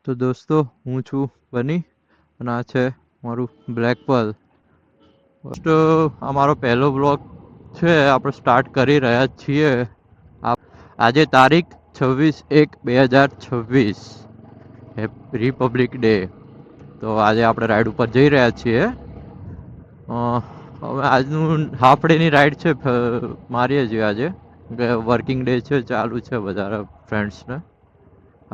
તો દોસ્તો હું છું બની અને આ છે મારું બ્લેક પર્લ. તો આ મારો પહેલો બ્લોગ છે, આપણે સ્ટાર્ટ કરી રહ્યા છીએ. આજે તારીખ 26/1/2026, રિપબ્લિક ડે. તો આજે આપણે રાઈડ ઉપર જઈ રહ્યા છીએ. હવે આજનું હાફ ડેની રાઈડ છે, મારીએ છીએ આજે. વર્કિંગ ડે છે, ચાલુ છે બધા ફ્રેન્ડ્સને.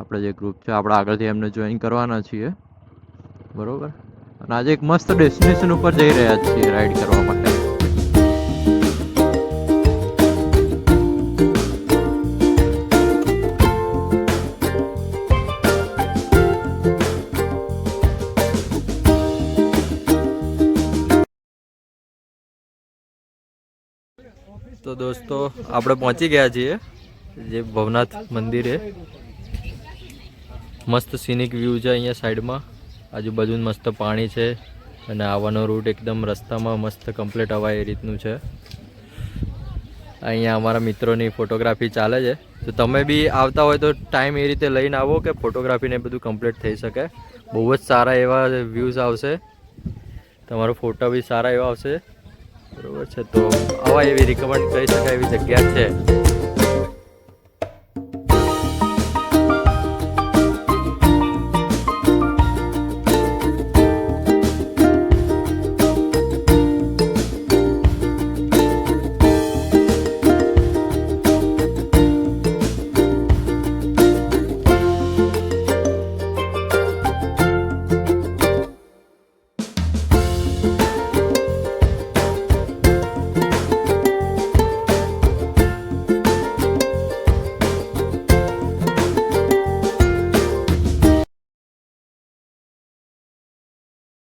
આપણે જે ગ્રુપ છે આપણે આગળથી એમને જોઈન કરવાના છીએ, બરોબર. અને આજે એક મસ્ત ડેસ્ટિનેશન ઉપર જઈ રહ્યા છીએ રાઈડ કરવા માટે. તો દોસ્તો આપણે પહોંચી ગયા છીએ જે ભવનાથ મંદિરે. મસ્ત સિનિક વ્યૂ છે અહીંયા સાઈડમાં, આજુબાજુ મસ્ત પાણી છે અને આવવાનો રૂટ એકદમ રસ્તામાં મસ્ત કમ્પ્લીટ અવાય એ રીતનું છે. અહીંયા અમારા મિત્રોની ફોટોગ્રાફી ચાલે છે, તો તમે બી આવતા હોય તો ટાઈમ એ રીતે લઈને આવો કે ફોટોગ્રાફીને બધું કમ્પ્લીટ થઈ શકે. બહુ જ સારા એવા વ્યૂઝ આવશે, તમારો ફોટો બી સારા એવા આવશે, બરોબર છે. તો આવા એવી રિકમેન્ડ કરી શકાય એવી જગ્યા છે.